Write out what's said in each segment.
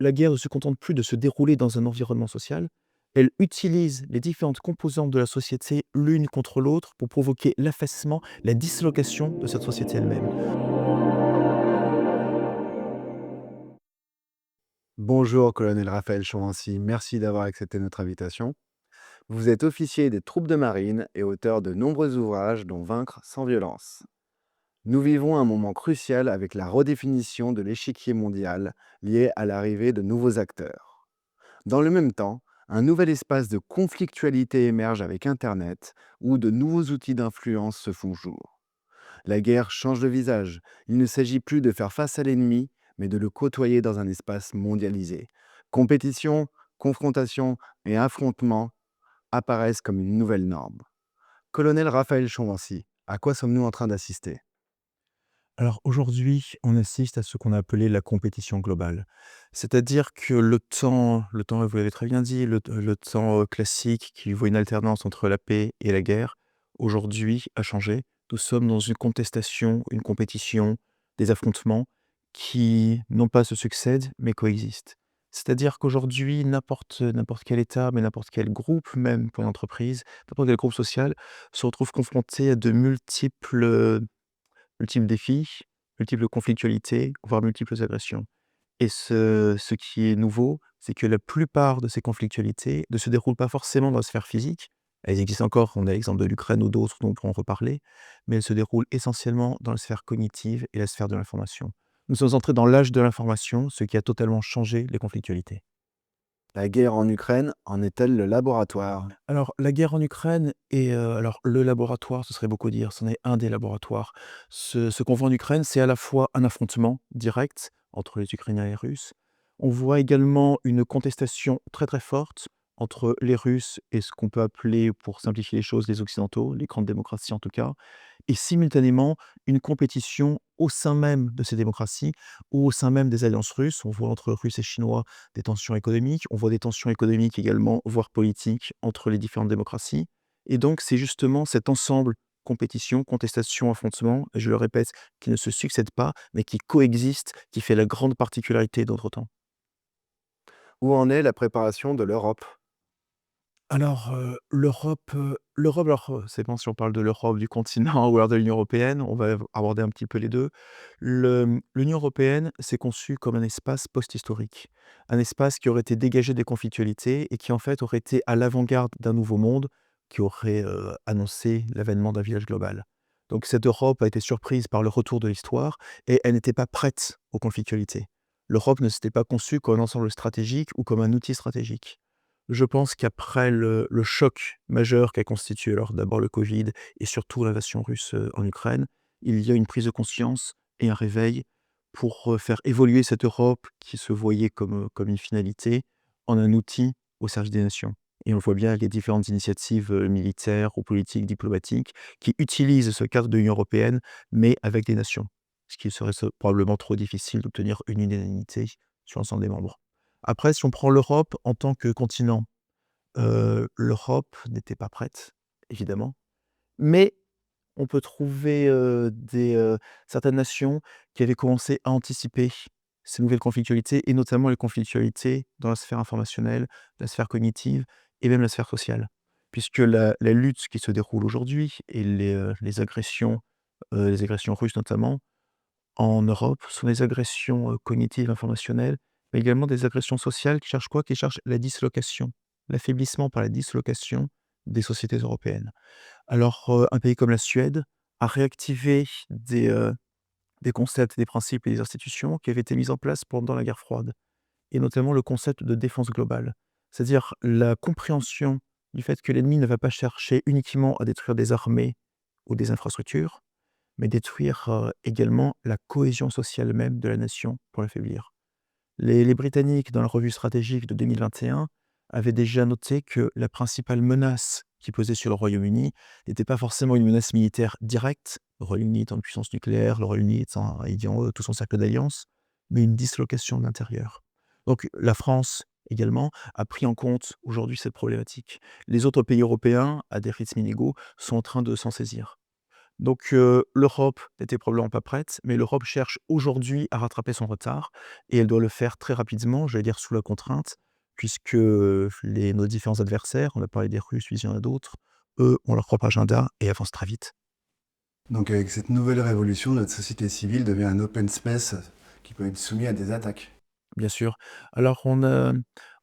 la guerre ne se contente plus de se dérouler dans un environnement social, elle utilise les différentes composantes de la société l'une contre l'autre pour provoquer l'affaissement, la dislocation de cette société elle-même. Bonjour, colonel Raphaël Chauvency, merci d'avoir accepté notre invitation. Vous êtes officier des troupes de marine et auteur de nombreux ouvrages dont Vaincre sans violence. Nous vivons un moment crucial avec la redéfinition de l'échiquier mondial lié à l'arrivée de nouveaux acteurs. Dans le même temps, un nouvel espace de conflictualité émerge avec Internet, où de nouveaux outils d'influence se font jour. La guerre change de visage. Il ne s'agit plus de faire face à l'ennemi, mais de le côtoyer dans un espace mondialisé. Compétition, confrontation et affrontement apparaissent comme une nouvelle norme. Colonel Raphaël Chauvency, à quoi sommes-nous en train d'assister? Alors aujourd'hui, on assiste à ce qu'on a appelé la compétition globale. C'est-à-dire que le temps, vous l'avez très bien dit, le temps classique qui voit une alternance entre la paix et la guerre, aujourd'hui a changé. Nous sommes dans une contestation, une compétition, des affrontements qui non pas se succèdent, mais coexistent. C'est-à-dire qu'aujourd'hui, n'importe quel État, mais n'importe quel groupe, même pour une entreprise, n'importe quel groupe social, se retrouve confronté à de multiples défis, multiples conflictualités, voire multiples agressions. Et ce qui est nouveau, c'est que la plupart de ces conflictualités ne se déroulent pas forcément dans la sphère physique. Elles existent encore, on a l'exemple de l'Ukraine ou d'autres dont on pourra en reparler, mais elles se déroulent essentiellement dans la sphère cognitive et la sphère de l'information. Nous sommes entrés dans l'âge de l'information, ce qui a totalement changé les conflictualités. La guerre en Ukraine en est-elle le laboratoire? Alors, la guerre en Ukraine et alors le laboratoire, ce serait beaucoup dire, c'en est un des laboratoires. Ce qu'on voit en Ukraine, c'est à la fois un affrontement direct entre les Ukrainiens et les Russes. On voit également une contestation très, très forte entre les Russes et ce qu'on peut appeler, pour simplifier les choses, les Occidentaux, les grandes démocraties en tout cas, et simultanément une compétition au sein même de ces démocraties ou au sein même des alliances russes. On voit entre Russes et Chinois des tensions économiques, on voit des tensions économiques également, voire politiques, entre les différentes démocraties. Et donc, c'est justement cet ensemble compétition, contestation, affrontement, et je le répète, qui ne se succèdent pas, mais qui coexistent, qui fait la grande particularité d'autres temps. Où en est la préparation de l'Europe? Alors, l'Europe, alors, c'est bon si on parle de l'Europe, du continent ou alors de l'Union européenne, on va aborder un petit peu les 2. L'Union européenne, s'est conçue comme un espace post-historique. Un espace qui aurait été dégagé des conflictualités et qui, en fait, aurait été à l'avant-garde d'un nouveau monde qui aurait, annoncé l'avènement d'un village global. Donc cette Europe a été surprise par le retour de l'histoire et elle n'était pas prête aux conflictualités. L'Europe ne s'était pas conçue comme un ensemble stratégique ou comme un outil stratégique. Je pense qu'après le choc majeur qu'a constitué alors d'abord le Covid et surtout l'invasion russe, en Ukraine, il y a une prise de conscience et un réveil pour, faire évoluer cette Europe qui se voyait comme une finalité, en un outil au service des nations. Et on le voit bien avec les différentes initiatives, militaires ou politiques, diplomatiques, qui utilisent ce cadre de l'Union européenne, mais avec des nations. Ce qui serait probablement trop difficile d'obtenir une unanimité sur l'ensemble des membres. Après, si on prend l'Europe en tant que continent, l'Europe n'était pas prête, évidemment, mais on peut trouver, certaines nations qui avaient commencé à anticiper ces nouvelles conflictualités et notamment les conflictualités dans la sphère informationnelle, la sphère cognitive et même la sphère sociale. Puisque la lutte qui se déroule aujourd'hui et les agressions russes notamment, en Europe, sont des agressions, cognitives, informationnelles, mais également des agressions sociales qui cherchent quoi? Qui cherchent la dislocation, l'affaiblissement par la dislocation des sociétés européennes. Alors, un pays comme la Suède a réactivé des concepts, des principes et des institutions qui avaient été mis en place pendant la guerre froide et notamment le concept de défense globale. C'est-à-dire la compréhension du fait que l'ennemi ne va pas chercher uniquement à détruire des armées ou des infrastructures, mais détruire, également la cohésion sociale même de la nation pour l'affaiblir. Les Britanniques, dans la revue stratégique de 2021, avaient déjà noté que la principale menace qui pesait sur le Royaume-Uni n'était pas forcément une menace militaire directe, le Royaume-Uni étant une puissance nucléaire, le Royaume-Uni ayant, tout son cercle d'alliances, mais une dislocation de l'intérieur. Donc la France, également, a pris en compte aujourd'hui cette problématique. Les autres pays européens, à des rythmes inégaux, sont en train de s'en saisir. Donc l'Europe n'était probablement pas prête, mais l'Europe cherche aujourd'hui à rattraper son retard et elle doit le faire très rapidement, j'allais dire sous la contrainte, puisque nos différents adversaires, on a parlé des Russes, puis il y en a d'autres, eux ont leur propre agenda et avancent très vite. Donc avec cette nouvelle révolution, notre société civile devient un open space qui peut être soumis à des attaques. Bien sûr. Alors en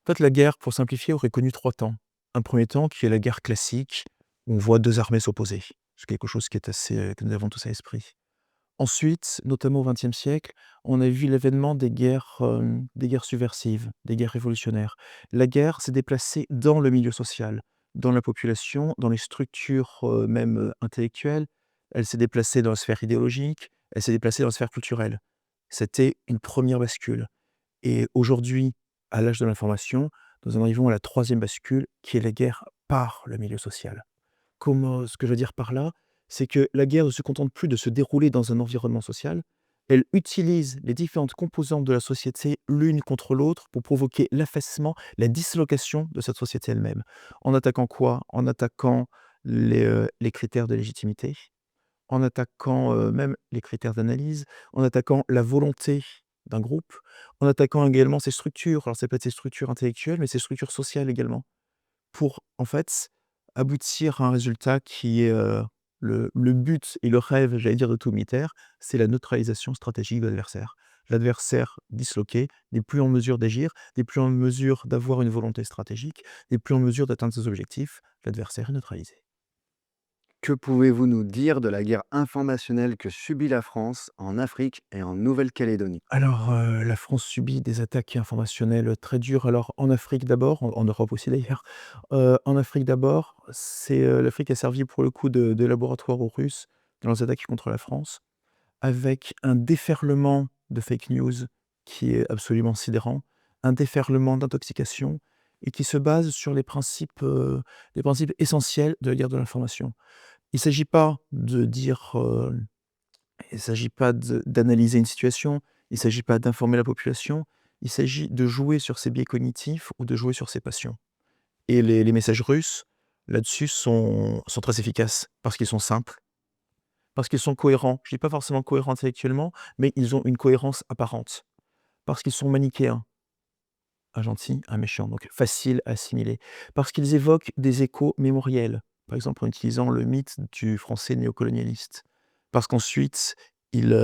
fait, la guerre, pour simplifier, aurait connu 3 temps. Un premier temps qui est la guerre classique, où on voit 2 armées s'opposer. C'est quelque chose qui est assez, que nous avons tous à l'esprit. Ensuite, notamment au XXe siècle, on a vu l'avènement des guerres subversives, des guerres révolutionnaires. La guerre s'est déplacée dans le milieu social, dans la population, dans les structures, même, intellectuelles. Elle s'est déplacée dans la sphère idéologique, elle s'est déplacée dans la sphère culturelle. C'était une première bascule. Et aujourd'hui, à l'âge de l'information, nous en arrivons à la troisième bascule, qui est la guerre par le milieu social. Ce que je veux dire par là, c'est que la guerre ne se contente plus de se dérouler dans un environnement social, elle utilise les différentes composantes de la société l'une contre l'autre pour provoquer l'affaissement, la dislocation de cette société elle-même. En attaquant quoi? En attaquant les critères de légitimité, en attaquant, même les critères d'analyse, en attaquant la volonté d'un groupe, en attaquant également ses structures. Alors ça peut être ses structures intellectuelles, mais ses structures sociales également. Pour, en fait, aboutir à un résultat qui est, le but et le rêve, j'allais dire, de tout militaire, c'est la neutralisation stratégique de l'adversaire. L'adversaire disloqué n'est plus en mesure d'agir, n'est plus en mesure d'avoir une volonté stratégique, n'est plus en mesure d'atteindre ses objectifs. L'adversaire est neutralisé. Que pouvez-vous nous dire de la guerre informationnelle que subit la France en Afrique et en Nouvelle-Calédonie? Alors, la France subit des attaques informationnelles très dures. Alors, en Afrique d'abord, en Europe aussi d'ailleurs. En Afrique d'abord, l'Afrique a servi pour le coup de laboratoire aux Russes dans leurs attaques contre la France, avec un déferlement de fake news qui est absolument sidérant, un déferlement d'intoxication et qui se base sur les principes essentiels de la guerre de l'information. Il ne s'agit pas de dire, il ne s'agit pas d'analyser une situation, il ne s'agit pas d'informer la population, il s'agit de jouer sur ses biais cognitifs ou de jouer sur ses passions. Et les messages russes, là-dessus, sont très efficaces parce qu'ils sont simples, parce qu'ils sont cohérents. Je ne dis pas forcément cohérents intellectuellement, mais ils ont une cohérence apparente. Parce qu'ils sont manichéens, un gentil, un méchant, donc facile à assimiler. Parce qu'ils évoquent des échos mémoriels, par exemple en utilisant le mythe du français néocolonialiste. Parce qu'ensuite, ils,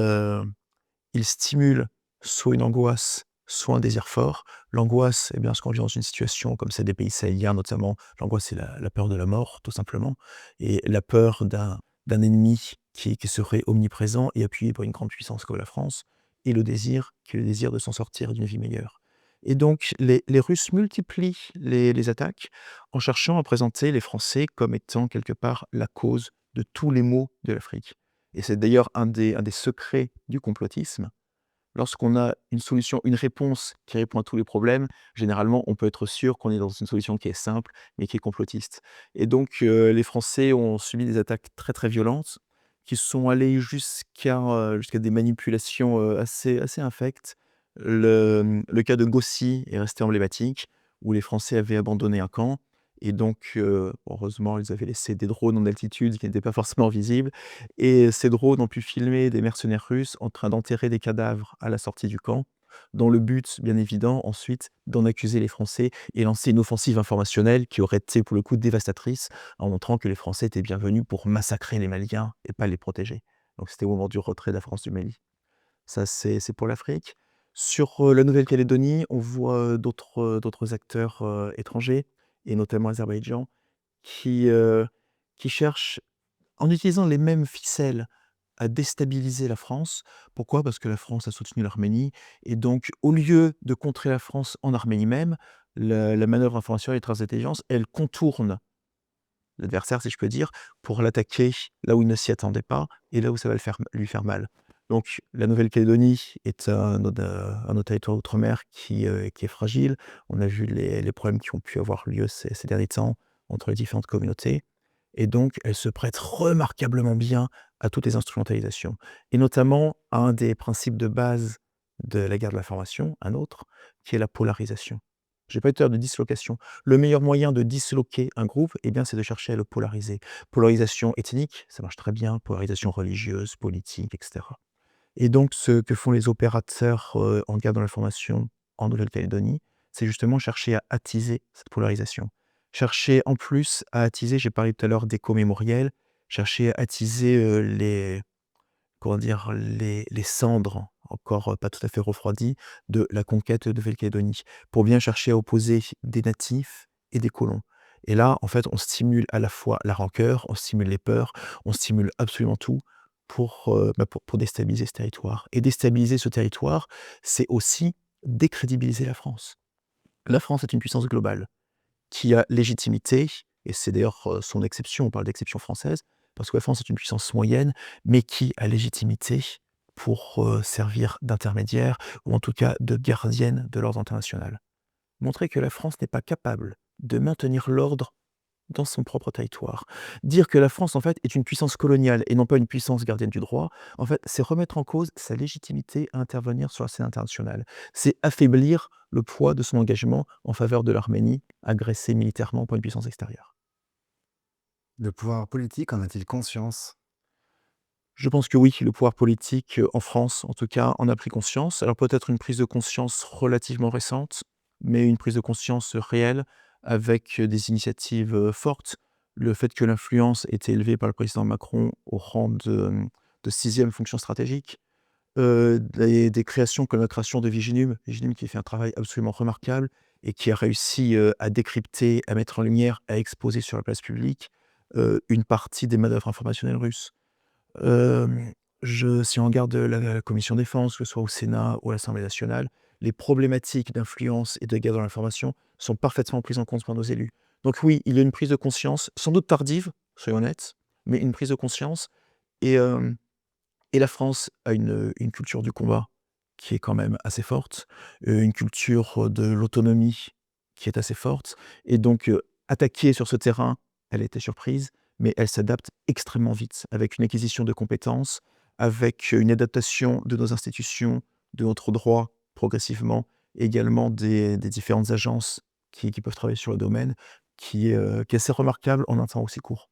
il stimule soit une angoisse, soit un désir fort. L'angoisse, eh bien, lorsqu'on vit dans une situation comme celle des pays sahéliens notamment, l'angoisse, c'est la peur de la mort, tout simplement, et la peur d'un ennemi qui serait omniprésent et appuyé par une grande puissance comme la France, et le désir, qui est le désir de s'en sortir d'une vie meilleure. Et donc les Russes multiplient les attaques en cherchant à présenter les Français comme étant quelque part la cause de tous les maux de l'Afrique. Et c'est d'ailleurs un des secrets du complotisme. Lorsqu'on a une solution, une réponse qui répond à tous les problèmes, généralement, on peut être sûr qu'on est dans une solution qui est simple, mais qui est complotiste. Et donc, les Français ont subi des attaques très, très violentes, qui sont allées jusqu'à des manipulations, assez infectes. Le cas de Gossi est resté emblématique, où les Français avaient abandonné un camp et donc, heureusement, ils avaient laissé des drones en altitude qui n'étaient pas forcément visibles et ces drones ont pu filmer des mercenaires russes en train d'enterrer des cadavres à la sortie du camp, dans le but, bien évident, ensuite, d'en accuser les Français et lancer une offensive informationnelle qui aurait été, pour le coup, dévastatrice, en montrant que les Français étaient bien venus pour massacrer les Maliens et pas les protéger. Donc c'était au moment du retrait de la France du Mali. Ça, c'est pour l'Afrique. Sur, la Nouvelle-Calédonie, on voit, d'autres acteurs, étrangers et notamment Azerbaïdjan qui, qui cherchent en utilisant les mêmes ficelles à déstabiliser la France. Pourquoi? Parce que la France a soutenu l'Arménie et donc au lieu de contrer la France en Arménie même, la manœuvre informationnelle et de intelligence, elle contourne l'adversaire, si je peux dire, pour l'attaquer là où il ne s'y attendait pas et là où ça va lui faire mal. Donc la Nouvelle-Calédonie est un autre territoire d'outre-mer qui est fragile. On a vu les problèmes qui ont pu avoir lieu ces derniers temps entre les différentes communautés et donc elle se prête remarquablement bien à toutes les instrumentalisations et notamment à un des principes de base de la guerre de l'information, un autre, qui est la polarisation. J'ai pas eu de dislocation. Le meilleur moyen de disloquer un groupe, eh bien, c'est de chercher à le polariser. Polarisation ethnique, ça marche très bien, polarisation religieuse, politique, et cetera. Et donc ce que font les opérateurs, en guerre de l'information en Nouvelle-Calédonie, c'est justement chercher à attiser cette polarisation. Chercher en plus à attiser, j'ai parlé tout à l'heure d'échos mémoriels, chercher à attiser, les comment dire? Les cendres encore, pas tout à fait refroidies de la conquête de Nouvelle-Calédonie, pour bien chercher à opposer des natifs et des colons. Et là, en fait, on stimule à la fois la rancœur, on stimule les peurs, on stimule absolument tout pour déstabiliser ce territoire. Et déstabiliser ce territoire, c'est aussi décrédibiliser la France. La France est une puissance globale qui a légitimité, et c'est d'ailleurs, son exception, on parle d'exception française, parce que la France est une puissance moyenne, mais qui a légitimité pour, servir d'intermédiaire ou en tout cas de gardienne de l'ordre international. Montrer que la France n'est pas capable de maintenir l'ordre dans son propre territoire. Dire que la France, en fait, est une puissance coloniale et non pas une puissance gardienne du droit, en fait, c'est remettre en cause sa légitimité à intervenir sur la scène internationale. C'est affaiblir le poids de son engagement en faveur de l'Arménie, agressée militairement par une puissance extérieure. Le pouvoir politique en a-t-il conscience? Je pense que oui, le pouvoir politique, en France, en tout cas, en a pris conscience. Alors peut-être une prise de conscience relativement récente, mais une prise de conscience réelle avec, des initiatives, fortes. Le fait que l'influence ait été élevée par le président Macron au rang de 6e fonction stratégique. Des créations comme la création de Viginum. Viginum qui fait un travail absolument remarquable et qui a réussi, à décrypter, à mettre en lumière, à exposer sur la place publique, une partie des manœuvres informationnelles russes. Hem, si on regarde la commission défense, que ce soit au Sénat ou à l'Assemblée nationale, les problématiques d'influence et de guerre de l'information sont parfaitement prises en compte par nos élus. Donc oui, il y a une prise de conscience, sans doute tardive, soyons honnêtes, mais une prise de conscience et hem et la France a une culture du combat qui est quand même assez forte, une culture de l'autonomie qui est assez forte et donc attaquée sur ce terrain, elle a été surprise, mais elle s'adapte extrêmement vite avec une acquisition de compétences, avec une adaptation de nos institutions, de notre droit progressivement, et également des différentes agences qui peuvent travailler sur le domaine, qui est assez remarquable en un temps aussi court.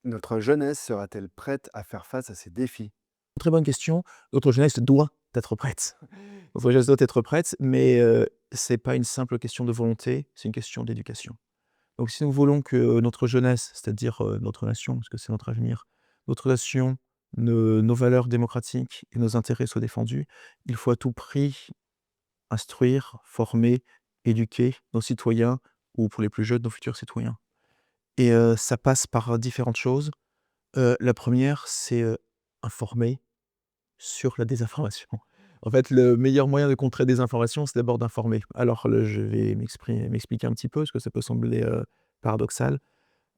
Notre jeunesse sera-t-elle prête à faire face à ces défis? Très bonne question. Notre jeunesse doit être prête. Notre jeunesse doit être prête, mais c'est pas une simple question de volonté, c'est une question d'éducation. Donc si nous voulons que notre jeunesse, c'est-à-dire, notre nation, parce que c'est notre avenir, notre nation, nos valeurs démocratiques et nos intérêts soient défendus, il faut à tout prix instruire, former, éduquer nos citoyens ou pour les plus jeunes, nos futurs citoyens. Et ça passe par différentes choses. La première, c'est, informer sur la désinformation. En fait, le meilleur moyen de contrer des informations, c'est d'abord d'informer. Alors je vais m'expliquer un petit peu, parce que ça peut sembler, paradoxal.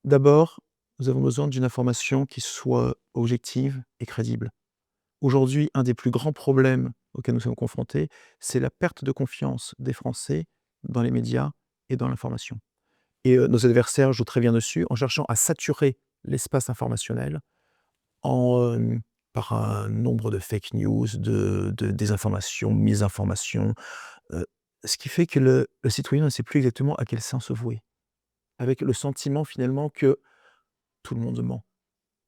D'abord, nous avons besoin d'une information qui soit objective et crédible. Aujourd'hui, un des plus grands problèmes auxquels nous sommes confrontés, c'est la perte de confiance des Français dans les médias et dans l'information. Et nos adversaires jouent très bien dessus en cherchant à saturer l'espace informationnel en, par un nombre de fake news, de désinformation, misinformation, ce qui fait que le citoyen ne sait plus exactement à quel sein se vouer. Avec le sentiment finalement que tout le monde ment.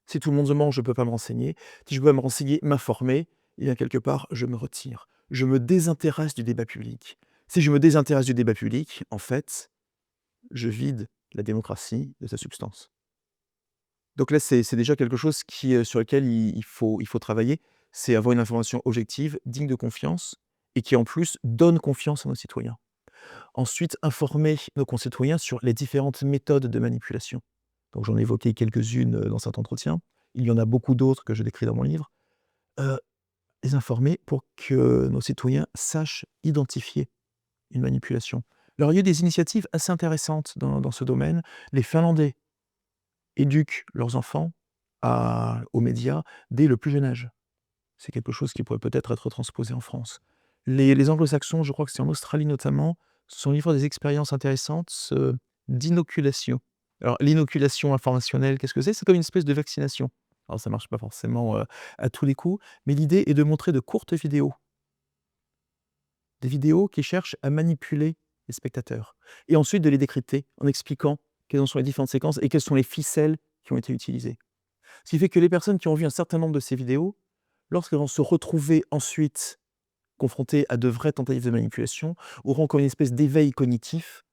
Si tout le monde ment, je ne peux pas me renseigner. Si je peux pas me renseigner, m'informer, et bien quelque part, je me retire. Je me désintéresse du débat public. Si je me désintéresse du débat public, en fait, je vide la démocratie de sa substance. Donc là, c'est déjà quelque chose sur lequel il faut travailler. C'est avoir une information objective, digne de confiance et qui en plus donne confiance à nos citoyens. Ensuite, informer nos concitoyens sur les différentes méthodes de manipulation. Donc j'en ai évoqué quelques-unes, dans cet entretien. Il y en a beaucoup d'autres que je décris dans mon livre. Heu, les informer pour que nos citoyens sachent identifier une manipulation. Alors il y a eu des initiatives assez intéressantes dans ce domaine. Les Finlandais éduquent leurs enfants aux médias dès le plus jeune âge. C'est quelque chose qui pourrait peut-être être transposé en France. Les anglo-saxons, je crois que c'est en Australie notamment, sont livrés à des expériences intéressantes, d'inoculation. Alors l'inoculation informationnelle, qu'est-ce que c'est? C'est comme une espèce de vaccination. Alors ça marche pas forcément, à tous les coups, mais l'idée est de montrer de courtes vidéos des vidéos qui cherchent à manipuler les spectateurs et ensuite de les décrypter en expliquant quelles en sont les différentes séquences et quelles sont les ficelles qui ont été utilisées. Ce qui fait que les personnes qui ont vu un certain nombre de ces vidéos, lorsqu'elles vont se retrouver ensuite confrontées à de vraies tentatives de manipulation, auront comme une espèce d'éveil cognitif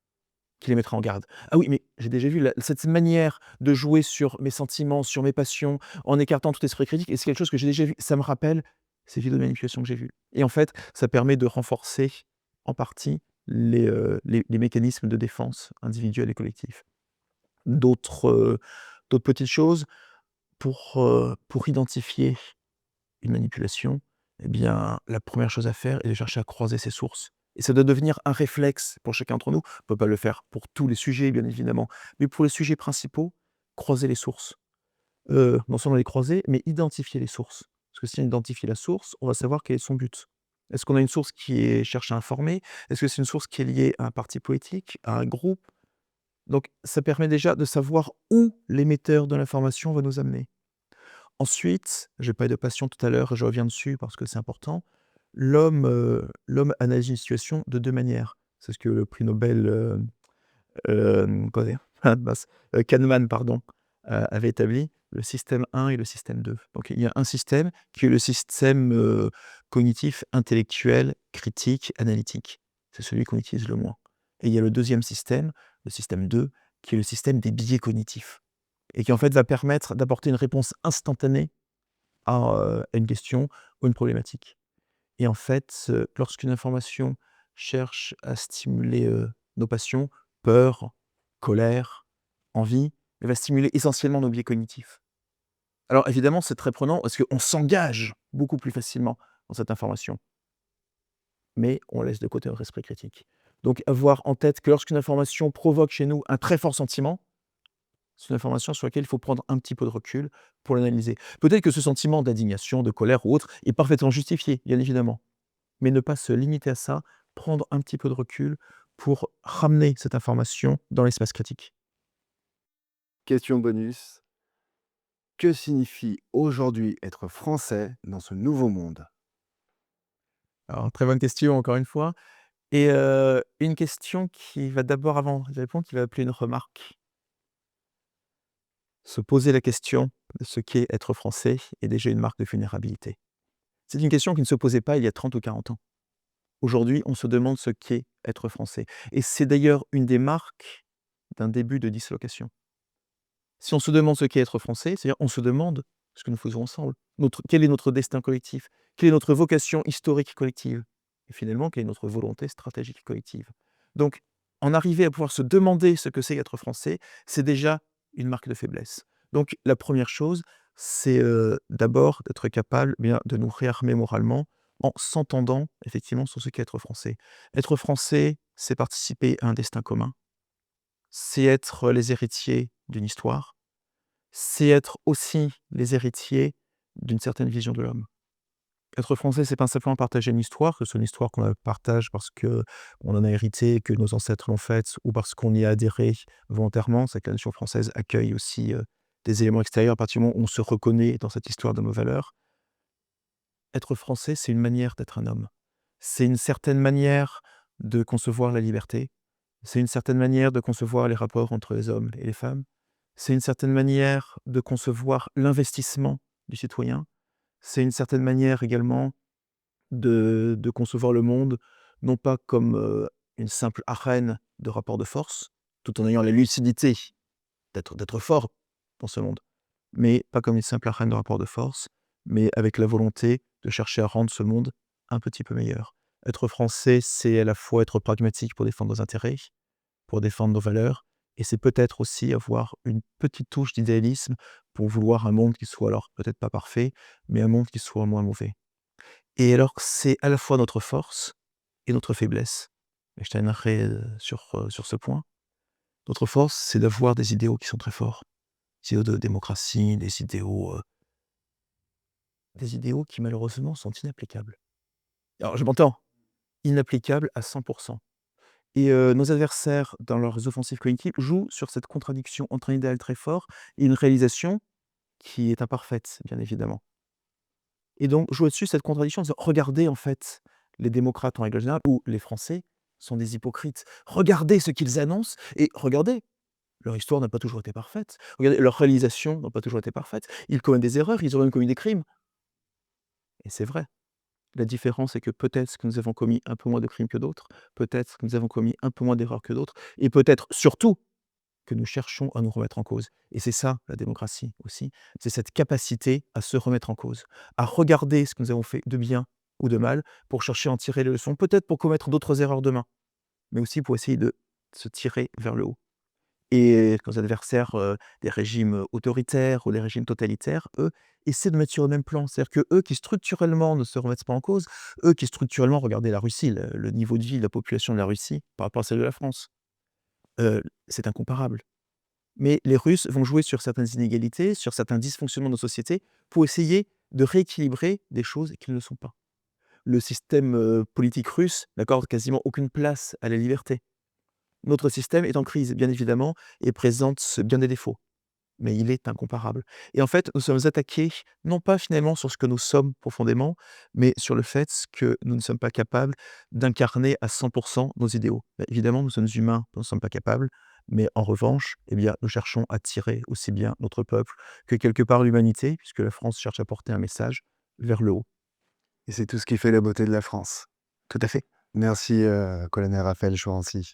qui les mettra en garde. «Ah oui, mais j'ai déjà vu cette manière de jouer sur mes sentiments, sur mes passions, en écartant tout esprit critique et c'est quelque chose que j'ai déjà vu. Ça me rappelle ces vidéos de manipulation que j'ai vues» et en fait, ça permet de renforcer en partie les mécanismes de défense individuels et collectifs. D'autres, d'autres petites choses pour identifier une manipulation, eh bien, la première chose à faire est de chercher à croiser ses sources et ça doit devenir un réflexe pour chacun d'entre nous. On peut pas le faire pour tous les sujets, bien évidemment, mais pour les sujets principaux, croiser les sources. Non seulement les croiser, mais identifier les sources. Parce que si on identifie la source, on va savoir quel est son but. Est-ce qu'on a une source cherche à informer? Est-ce que c'est une source qui est liée à un parti politique, à un groupe? Donc ça permet déjà de savoir où l'émetteur de l'information va nous amener. Ensuite, j'ai parlé de passion tout à l'heure et je reviens dessus parce que c'est important. L'homme analyse une situation de 2 manières. C'est ce que le prix Nobel, comment dire? Ah mince, Kahneman pardon, avait établi, le système 1 et le système 2. Donc il y a un système qui est le système, cognitif, intellectuel, critique, analytique. C'est celui qu'on utilise le moins et il y a le deuxième système, le système 2, qui est le système des biais cognitifs et qui en fait va permettre d'apporter une réponse instantanée à une question ou une problématique. Et en fait, lorsqu'une information cherche à stimuler, nos passions, peur, colère, envie, elle va stimuler essentiellement nos biais cognitifs. Alors évidemment, c'est très prenant parce qu'on s'engage beaucoup plus facilement dans cette information, mais on laisse de côté notre esprit critique. Donc avoir en tête que lorsqu'une information provoque chez nous un très fort sentiment, c'est une information sur laquelle il faut prendre un petit peu de recul pour l'analyser. Peut-être que ce sentiment d'indignation, de colère ou autre est parfaitement justifié, bien évidemment, mais ne pas se limiter à ça, prendre un petit peu de recul pour ramener cette information dans l'espace critique. Question bonus. Que signifie aujourd'hui être français dans ce nouveau monde? Alors, très bonne question encore une fois et une question qui va d'abord avant d'y répondre, qui va appeler une remarque. Se poser la question de ce qu'est être français est déjà une marque de vulnérabilité. C'est une question qui ne se posait pas il y a 30 ou 40 ans. Aujourd'hui, on se demande ce qu'est être français et c'est d'ailleurs une des marques d'un début de dislocation. Si on se demande ce qu'est être français, c'est-à-dire on se demande ce que nous faisons ensemble. Quel est notre destin collectif? Quelle est notre vocation historique collective? Et finalement, quelle est notre volonté stratégique collective? Donc, en arriver à pouvoir se demander ce que c'est être français, c'est déjà une marque de faiblesse. Donc la première chose, c'est, d'abord d'être capable, eh bien, de nous réarmer moralement en s'entendant effectivement sur ce qu'est être français. Être français, c'est participer à un destin commun, c'est être les héritiers d'une histoire, c'est être aussi les héritiers d'une certaine vision de l'homme. Être français, c'est pas simplement partager une histoire, que ce soit une histoire qu'on partage parce qu'on en a hérité, que nos ancêtres l'ont faite ou parce qu'on y a adhéré volontairement. C'est que la nation française accueille aussi, des éléments extérieurs à partir du moment où on se reconnaît dans cette histoire de nos valeurs. Être français, c'est une manière d'être un homme. C'est une certaine manière de concevoir la liberté. C'est une certaine manière de concevoir les rapports entre les hommes et les femmes. C'est une certaine manière de concevoir l'investissement du citoyen. C'est une certaine manière également de concevoir le monde, non pas comme, une simple arène de rapport de force, tout en ayant la lucidité d'être fort dans ce monde, mais pas comme une simple arène de rapport de force, mais avec la volonté de chercher à rendre ce monde un petit peu meilleur. Être français, c'est à la fois être pragmatique pour défendre nos intérêts, pour défendre nos valeurs et c'est peut-être aussi avoir une petite touche d'idéalisme pour vouloir un monde qui soit alors peut-être pas parfait, mais un monde qui soit moins mauvais. Et alors c'est à la fois notre force et notre faiblesse. Et je terminerai, sur ce point. Notre force, c'est d'avoir des idéaux qui sont très forts. Des idéaux de démocratie, des idéaux qui malheureusement sont inapplicables. Alors je m'entends, inapplicables à 100. Et nos adversaires, dans leurs offensives cognitives, jouent sur cette contradiction entre un idéal très fort et une réalisation qui est imparfaite, bien évidemment. Et donc jouer dessus cette contradiction en disant: «Regardez en fait les démocrates en règle générale ou les Français sont des hypocrites. Regardez ce qu'ils annoncent et regardez, leur histoire n'a pas toujours été parfaite. Regardez, leurs réalisations n'ont pas toujours été parfaites. Ils commettent des erreurs, ils ont même commis des crimes et c'est vrai. La différence, c'est que peut-être que nous avons commis un peu moins de crimes que d'autres, peut-être que nous avons commis un peu moins d'erreurs que d'autres et peut-être surtout que nous cherchons à nous remettre en cause et c'est ça la démocratie aussi, c'est cette capacité à se remettre en cause, à regarder ce que nous avons fait de bien ou de mal pour chercher à en tirer les leçons, peut-être pour commettre d'autres erreurs demain, mais aussi pour essayer de se tirer vers le haut. Et nos adversaires, des régimes, autoritaires ou les régimes totalitaires, eux, essaient de mettre sur le même plan. C'est-à-dire que eux qui structurellement ne se remettent pas en cause, eux qui structurellement regardez la Russie, le niveau de vie de la population de la Russie par rapport à celle de la France, c'est incomparable. Mais les Russes vont jouer sur certaines inégalités, sur certains dysfonctionnements de nos sociétés pour essayer de rééquilibrer des choses qui ne le sont pas. Le système, politique russe n'accorde quasiment aucune place à la liberté. Notre système est en crise, bien évidemment, et présente bien des défauts, mais il est incomparable. Et en fait, nous sommes attaqués, non pas finalement sur ce que nous sommes profondément, mais sur le fait que nous ne sommes pas capables d'incarner à 100 nos idéaux. Bah, évidemment, nous sommes humains, nous ne sommes pas capables, mais en revanche, eh bien, nous cherchons à tirer aussi bien notre peuple que quelque part l'humanité, puisque la France cherche à porter un message vers le haut. Et c'est tout ce qui fait la beauté de la France. Tout à fait. Merci, colonel Raphaël Chorency.